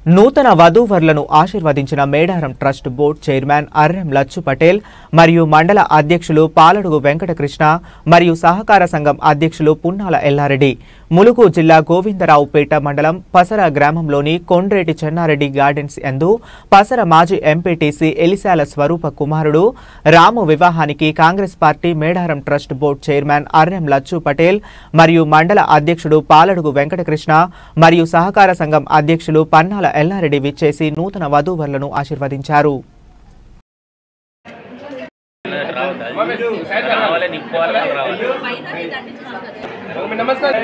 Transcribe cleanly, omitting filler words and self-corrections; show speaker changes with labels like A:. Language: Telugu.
A: నూతన వధూవరులను ఆశీర్వదించిన Medaram trust board chairman Arrem Lachu Patel మరియు మండల అధ్యక్షులు పాలడుగు వెంకటకృష్ణ మరియు సహకార సంఘం అధ్యక్షులు పున్నాల ఎల్లారెడ్డి ములుగు జిల్లా గోవిందరావుపేట మండలం పసర గ్రామంలోని కొండ్రేటి చెన్నారెడ్డి గార్డెన్స్ యందు పసర మాజీ ఎంపీటీసీ ఎలిశాల స్వరూప కుమారుడు రాము వివాహానికి Congress party Medaram trust board chairman Arrem Lachu Patel మరియు మండల అధ్యక్షుడు పాలడుగు వెంకటకృష్ణ మరియు సహకార సంఘం అధ్యక్షులు పన్నాల ఎల్లారెడ్డి విచ్చేసి నూతన వధూవరులను ఆశీర్వదించారు.
B: నమస్కారం.